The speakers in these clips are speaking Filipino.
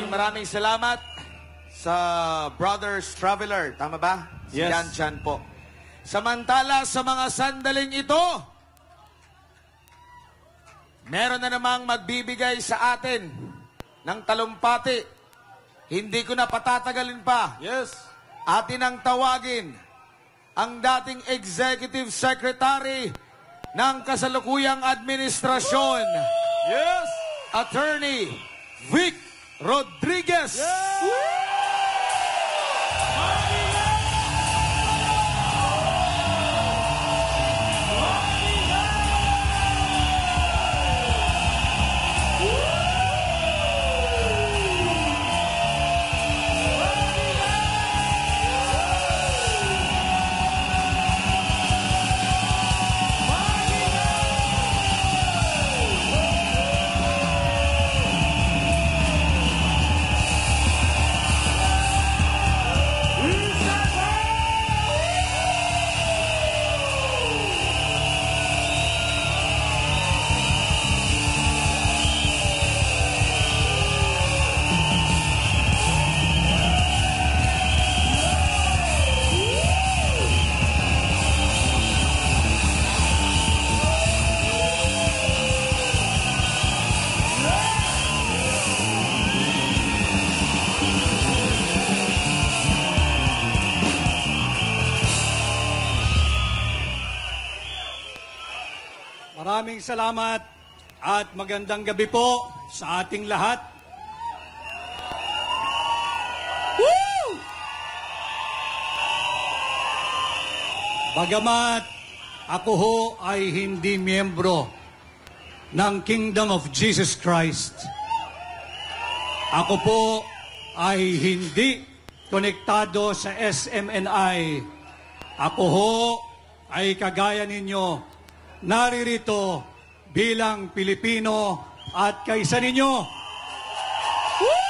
Maraming salamat sa Brothers Traveler. Tama ba? Si Yes. Yan Chan po. Samantala, sa mga sandaling ito, meron na namang magbibigay sa atin ng talumpati. Hindi ko na patatagalin pa. Yes. Atin ang tawagin ang dating Executive Secretary ng kasalukuyang administrasyon. Yes. Attorney Vic Rodriguez. Maraming salamat at magandang gabi po sa ating lahat. Woo! Bagamat ako ho ay hindi miyembro ng Kingdom of Jesus Christ, ako po ay hindi konektado sa SMNI. Ako ho ay kagaya ninyo, naririto bilang Pilipino at kaisa ninyo. Woo!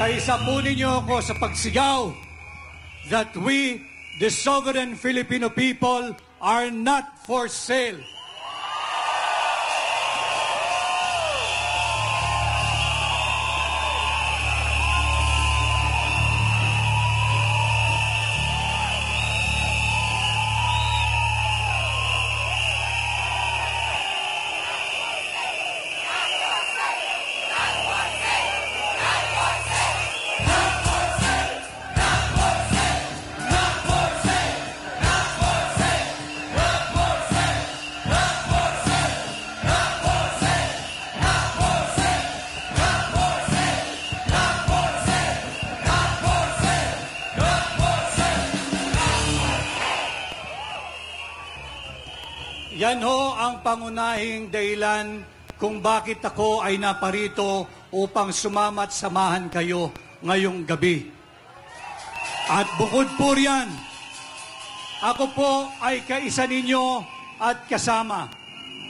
Kaisa po ninyo ako sa pagsigaw that we, the sovereign Filipino people, are not for sale. Yan ho ang pangunahing dahilan kung bakit ako ay naparito upang sumamat samahan kayo ngayong gabi. At bukod po riyan, ako po ay kaisa ninyo at kasama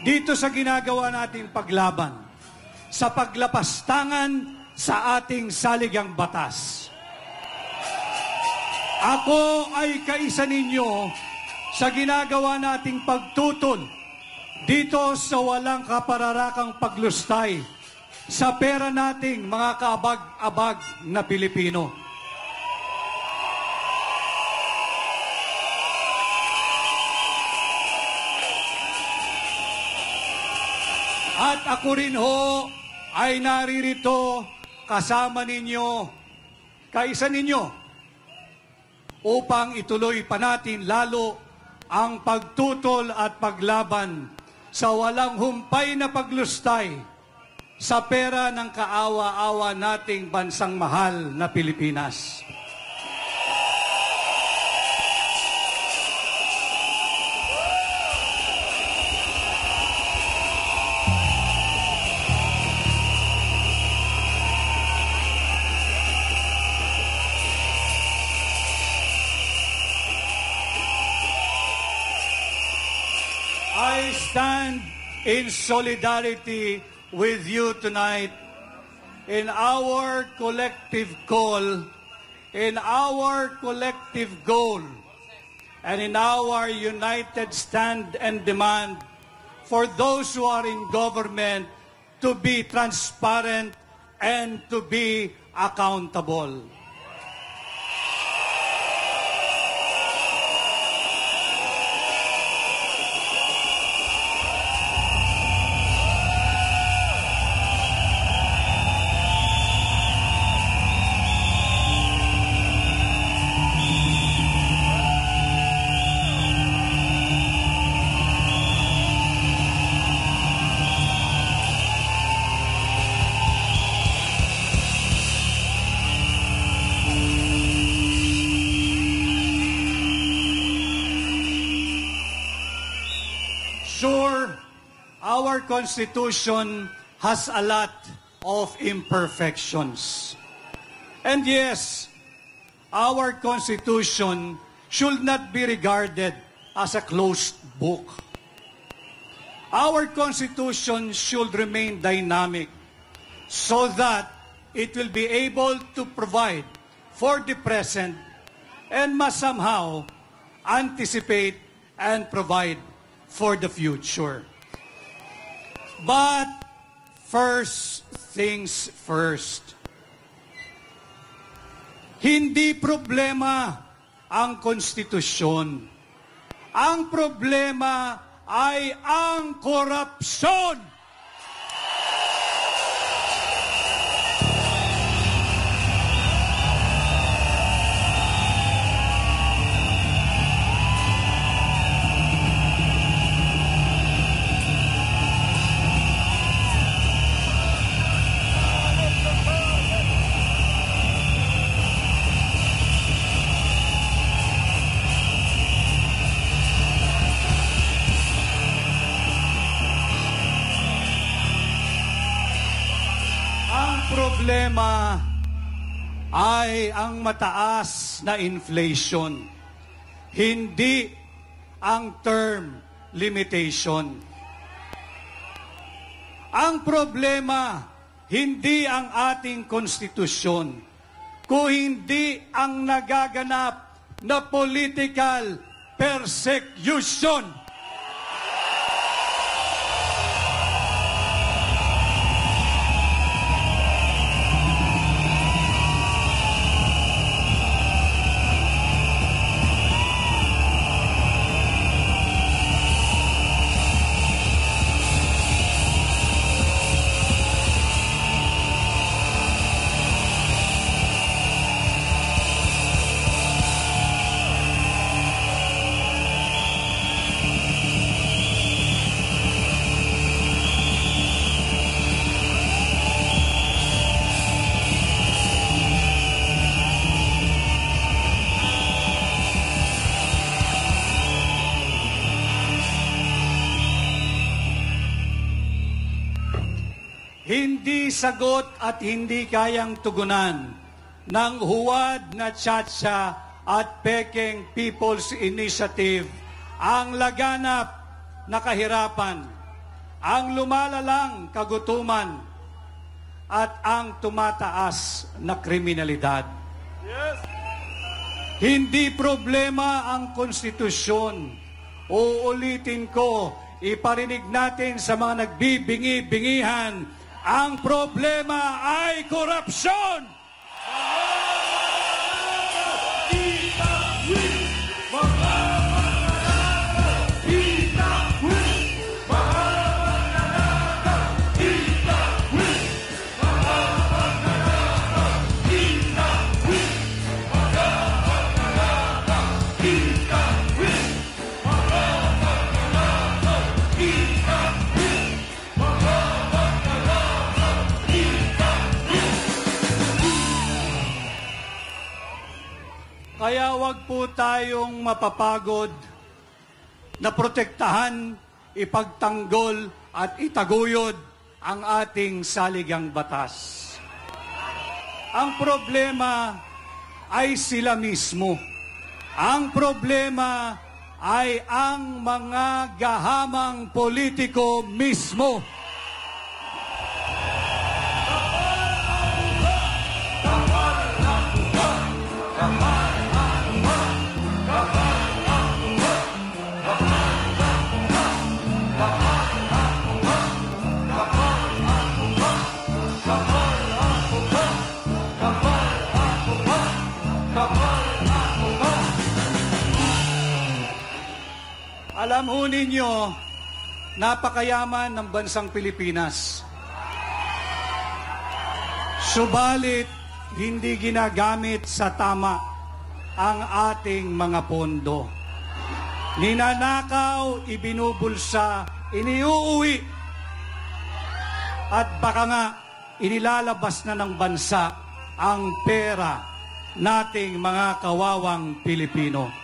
dito sa ginagawa nating paglaban sa paglapastangan sa ating saligang batas. Ako ay kaisa ninyo sa ginagawa nating pagtutol dito sa walang kapararakang paglustay sa pera nating mga kaabag-abag na Pilipino. At ako rin ho ay naririto kasama ninyo, kaisa ninyo, upang ituloy pa natin lalo ang pagtutol at paglaban sa walang humpay na paglustay sa pera ng kaawa-awa nating bansang mahal na Pilipinas. I stand in solidarity with you tonight in our collective call, in our collective goal, and in our united stand and demand for those who are in government to be transparent and to be accountable. Sure, our Constitution has a lot of imperfections. And yes, our Constitution should not be regarded as a closed book. Our Constitution should remain dynamic so that it will be able to provide for the present and must somehow anticipate and provide for the future. But first things first. Hindi problema ang konstitusyon. Ang problema ay ang korupsyon. Problema ay ang mataas na inflation, hindi ang term limitation. Ang problema, hindi ang ating konstitusyon, kung hindi ang nagaganap na political persecution. Hindi sagot at hindi kayang tugunan ng huwad na Tsaatsa at Peking People's Initiative ang laganap na kahirapan, ang lumalalang kagutuman, at ang tumataas na kriminalidad. Yes. Hindi problema ang konstitusyon. Uulitin ko, iparinig natin sa mga nagbibingi-bingihan, ang problema ay korupsyon! Kaya wag po tayong mapapagod na protektahan, ipagtanggol at itaguyod ang ating saligang batas. Ang problema ay sila mismo. Ang problema ay ang mga gahamang politiko mismo. Alam ho ninyo, napakayaman ng bansang Pilipinas. Subalit, hindi ginagamit sa tama ang ating mga pondo. Ninanakaw, ibinubulsa, iniuuwi, at baka nga inilalabas na ng bansa ang pera nating mga kawawang Pilipino.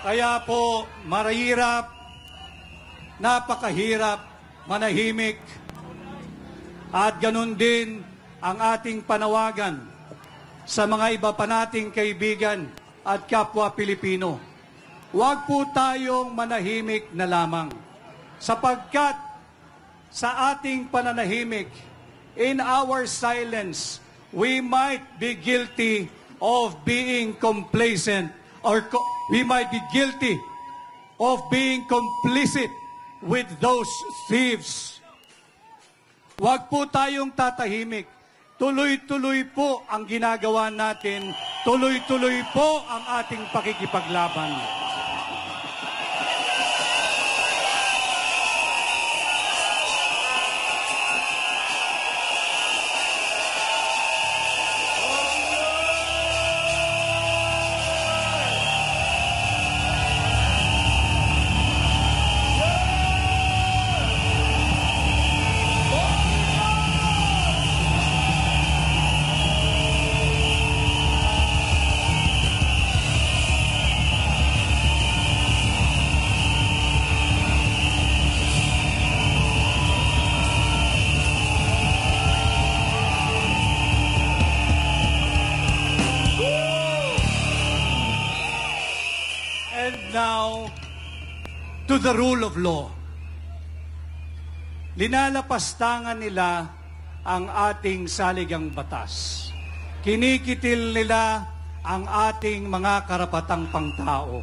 Kaya po, marahirap, napakahirap, manahimik, at ganun din ang ating panawagan sa mga iba pa nating kaibigan at kapwa Pilipino. Huwag po tayong manahimik na lamang, sapagkat sa ating pananahimik, in our silence, we might be guilty of being complacent, or we might be guilty of being complicit with those thieves. Huwag po tayong tatahimik. Tuloy-tuloy po ang ginagawa natin. Tuloy-tuloy po ang ating pakikipaglaban. Now, to the rule of law. Linalapastangan nila ang ating saligang batas. Kinikitil nila ang ating mga karapatang pangtao.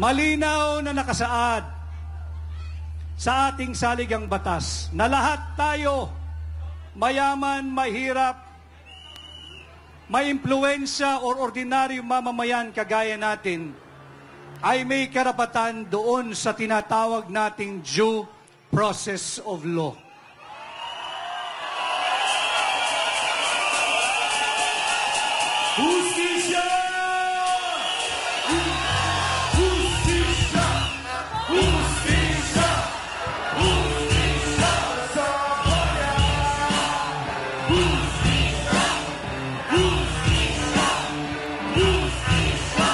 Malinaw na nakasaad sa ating saligang batas na lahat tayo, mayaman, mahirap, may impluensya o ordinaryong mamamayan kagaya natin, ay may karapatan doon sa tinatawag nating due process of law. Justisya! Justisya! Justisya! Justisya sa bayan! Justisya! Justisya! Justisya!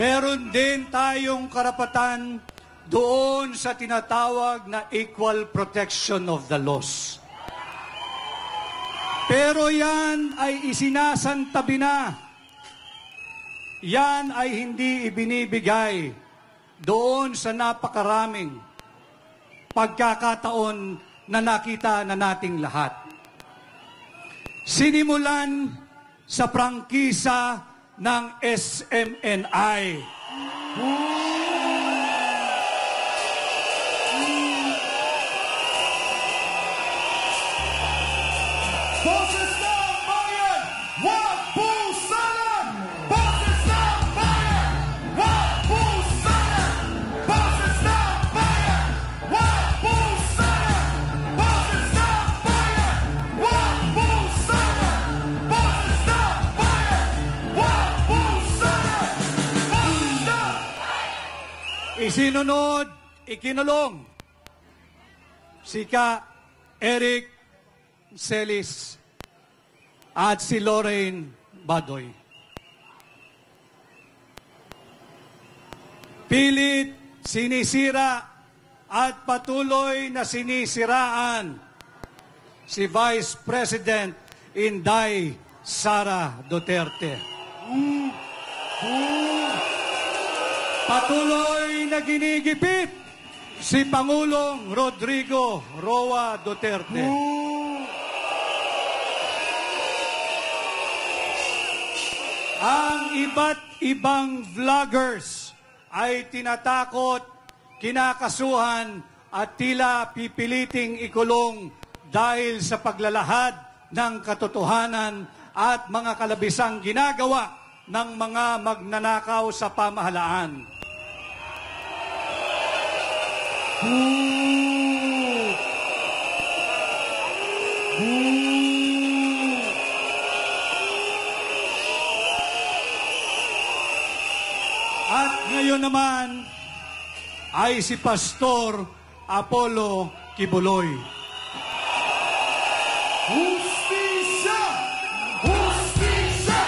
Meron din tayong karapatan doon sa tinatawag na equal protection of the laws. Pero yan ay isinasantabi na. Yan ay hindi ibinibigay doon sa napakaraming pagkakataon na nakita na nating lahat. Sinimulan sa prangkisa ng SMNI. Boses ng bayan, wag pusalan! Boses ng bayan, wag pusalan! Boses ng bayan, wag pusalan! Boses ng bayan, wag pusalan! Boses ng bayan, wag pusalan! Boses ng Isinunod, ikinulong si Ka Eric Celis at si Lorraine Badoy. Pilit, sinisira at patuloy na sinisiraan si Vice President Inday Sara Duterte. Patuloy na ginigipit si Pangulong Rodrigo Roa Duterte. Ang iba't ibang vloggers ay tinatakot, kinakasuhan at tila pipiliting ikulong dahil sa paglalahad ng katotohanan at mga kalabisang ginagawa ng mga magnanakaw sa pamahalaan. At ngayon naman ay si Pastor Apollo Kibuloy. Justisya! Justisya!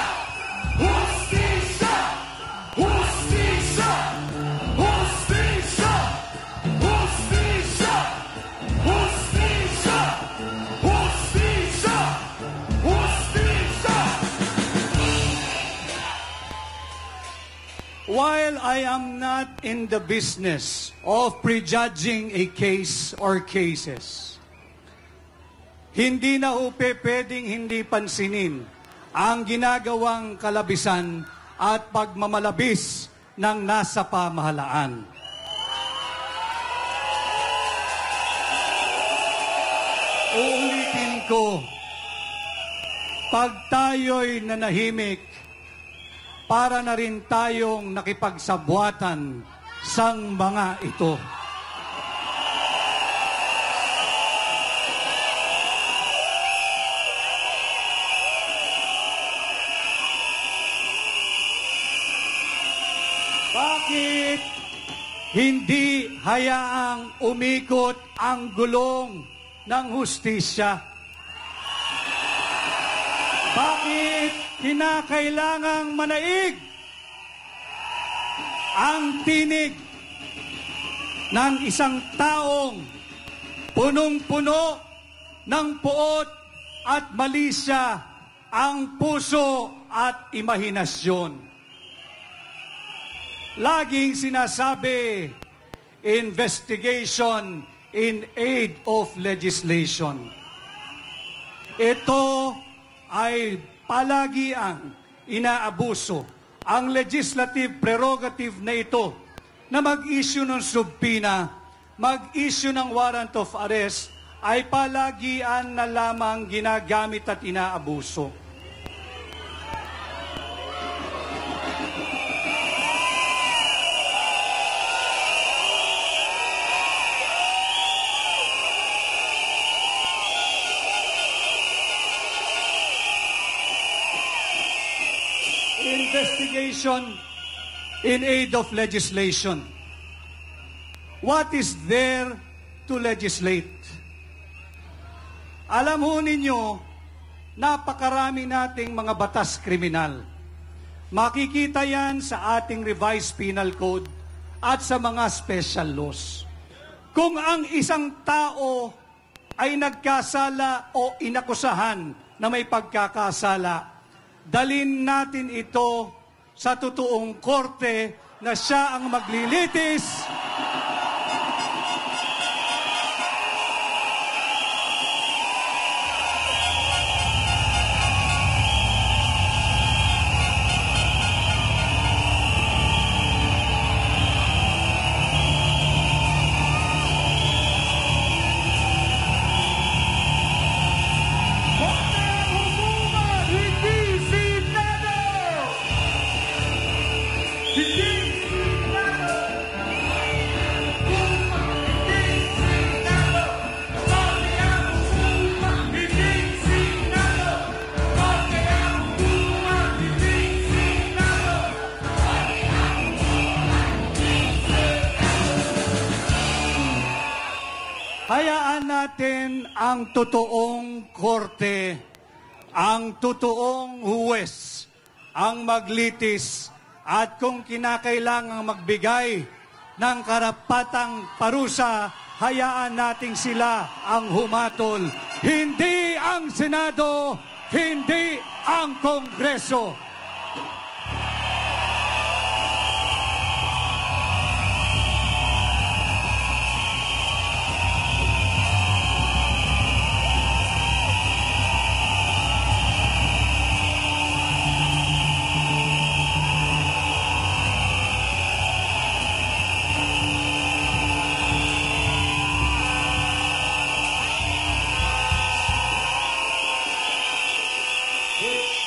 Justisya! Justisya! Justisya! Justisya! Justisya! Justisya! Justisya! While I am not in the business of prejudging a case or cases, hindi na pwedeng hindi pansinin ang ginagawang kalabisan at pagmamalabis ng nasa pamahalaan. Uulitin ko, pag tayo'y nanahimik, para na rin tayong nakipagsabwatan sang mga ito. Bakit hindi hayaang umikot ang gulong ng hustisya? Bakit kinakailangang manaig ang tinig ng isang taong punong-puno ng puot at malisya ang puso at imahinasyon? Laging sinasabi, investigation in aid of legislation. Ito ay palagi ang inaabuso ang legislative prerogative na ito na mag-issue ng subpoena, mag-issue ng warrant of arrest ay palagian na lamang ginagamit at inaabuso. Investigation in aid of legislation. What is there to legislate? Alam ho ninyo, napakarami nating mga batas kriminal. Makikita yan sa ating revised penal code at sa mga special laws. Kung ang isang tao ay nagkasala o inakusahan na may pagkakasala, dalhin natin ito sa totoong korte na siya ang maglilitis Korte Hayaan natin ang totoong korte, ang totoong huwes, ang maglitis, at kung kinakailangang magbigay ng karapatang parusa, hayaan nating sila ang humatol. Hindi ang Senado, hindi ang Kongreso.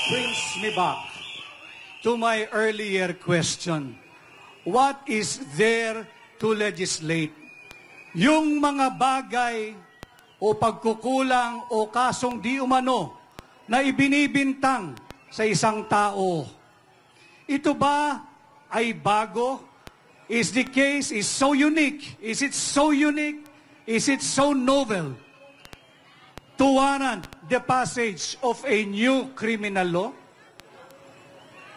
Brings me back to my earlier question. What is there to legislate? Yung mga bagay o pagkukulang o kasong di umano na ibinibintang sa isang tao. Ito ba ay bago? Is the case is so unique? Is it so unique? Is it so novel to warrant the passage of a new criminal law?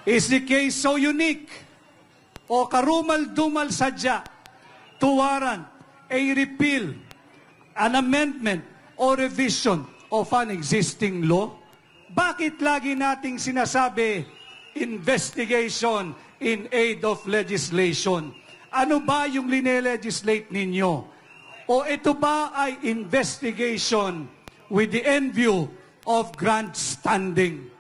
Is the case so unique o karumal-dumal sadya to warrant a repeal, an amendment, or revision of an existing law? Bakit lagi nating sinasabi investigation in aid of legislation? Ano ba yung linelegislate ninyo? O ito ba ay investigation with the end view of grandstanding?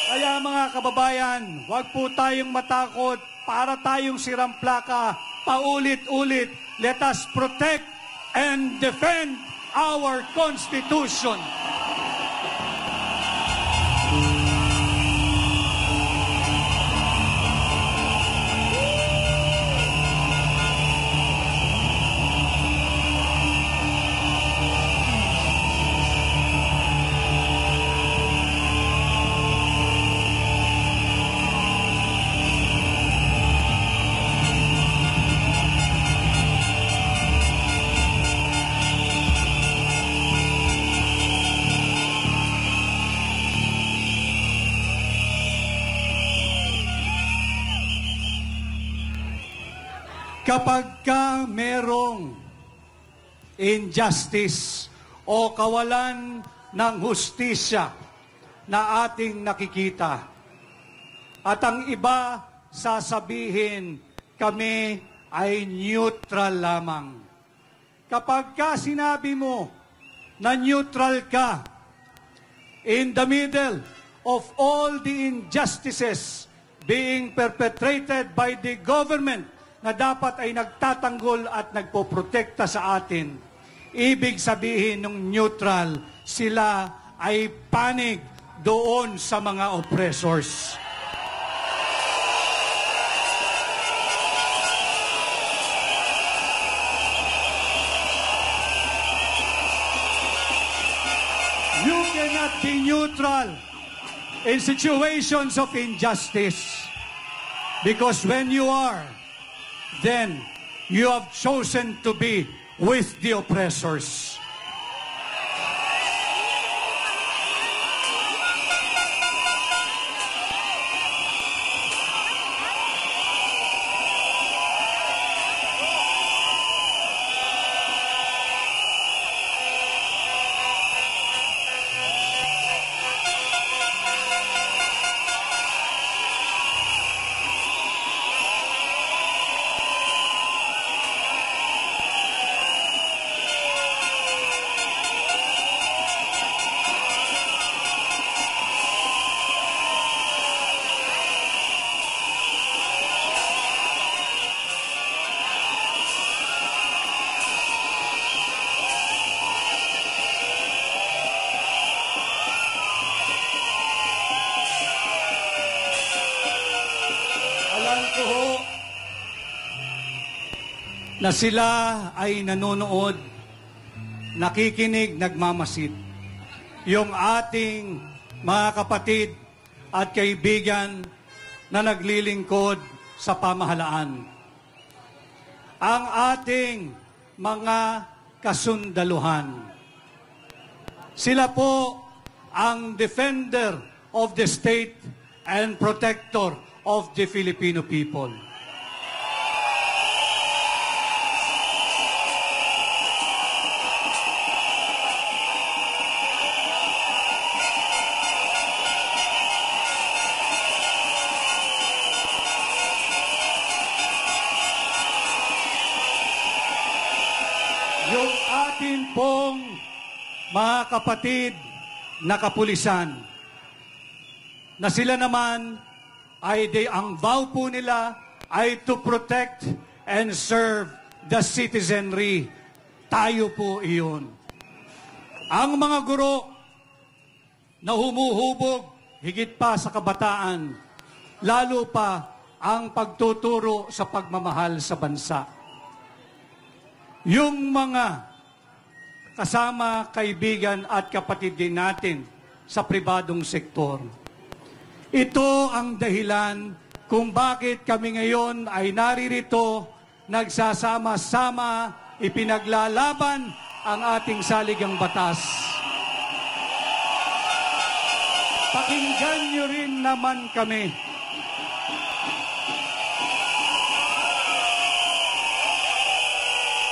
Kaya mga kababayan, huwag po tayong matakot para tayong sirang plaka, paulit-ulit. Let us protect and defend our Constitution. Kapag ka merong injustice o kawalan ng hustisya na ating nakikita, at ang iba sasabihin kami ay neutral lamang. Kapag ka sinabi mo na neutral ka in the middle of all the injustices being perpetrated by the government na dapat ay nagtatanggol at nagpoprotekta sa atin, ibig sabihin ng neutral, sila ay panig doon sa mga oppressors. You cannot be neutral in situations of injustice, because when you are, then you have chosen to be with the oppressors. Na sila ay nanonood, nakikinig, nagmamasid. Yung ating mga kapatid at kaibigan na naglilingkod sa pamahalaan. ang ating mga kasundaluhan. Sila po ang defender of the state and protector of the Filipino people. Yung atin pong mga kapatid na kapulisan, na sila naman ay ang vow po nila ay to protect and serve the citizenry. Tayo po iyon. Ang mga guro na humuhubog higit pa sa kabataan, lalo pa ang pagtuturo sa pagmamahal sa bansa. Yung mga kasama, kaibigan at kapatid din natin sa pribadong sektor. Ito ang dahilan kung bakit kami ngayon ay naririto, nagsasama-sama, ipinaglalaban ang ating saligang batas. Pakinggan niyo rin naman kami.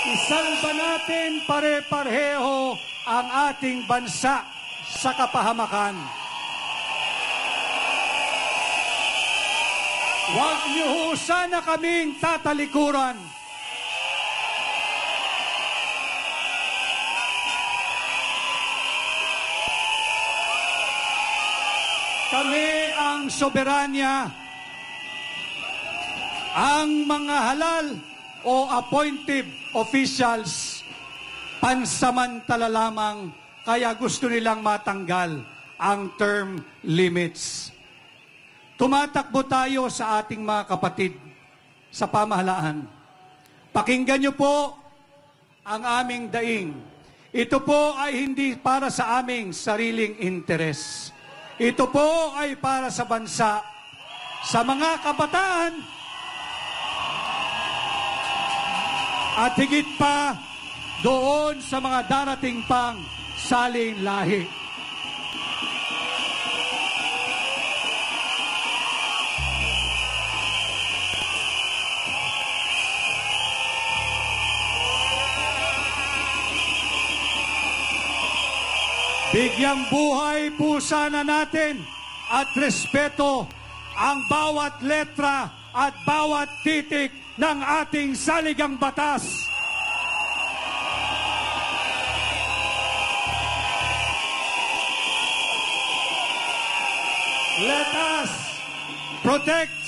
Isalba natin pare-pareho ang ating bansa sa kapahamakan. Huwag niyo ho sana kaming tatalikuran. Kami ang soberanya, ang mga halal o appointed officials, pansamantala lamang, kaya gusto nilang matanggal ang term limits. Tumatakbo tayo sa ating mga kapatid sa pamahalaan. Pakinggan niyo po ang aming daing. Ito po ay hindi para sa aming sariling interes. Ito po ay para sa bansa, sa mga kabataan, at higit pa doon sa mga darating pang saling lahi. Bigyang buhay po sana natin at respeto ang bawat letra at bawat titik ng ating saligang batas. Let us protect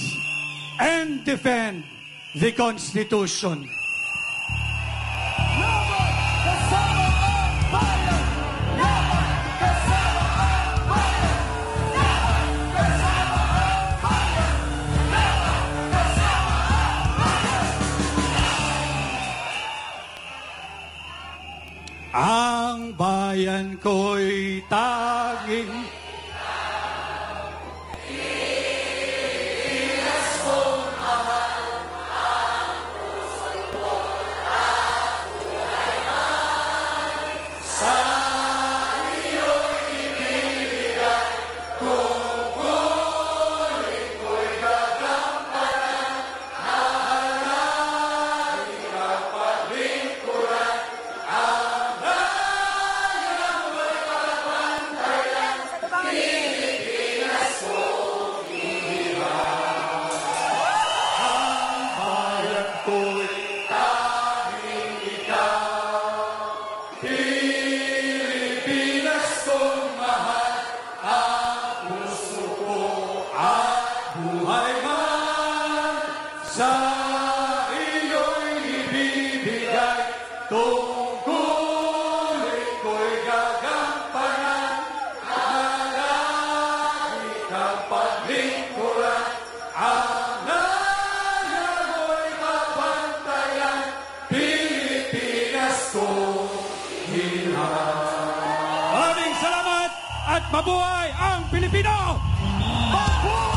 and defend the Constitution. Laban kasama ang bayan! Laban kasama ang bayan! Laban kasama ang bayan! Laban kasama ang bayan! Ang bayan ko'y tanging buhay man sa iyo'y ibibigay, tungkulin ko'y gagampanan, lagi kang paglingkuran, ang naya mo'y kapantayan, Pilipinas kong hinahan. Maraming salamat at mabuhay ang Pilipino! Mabuhay!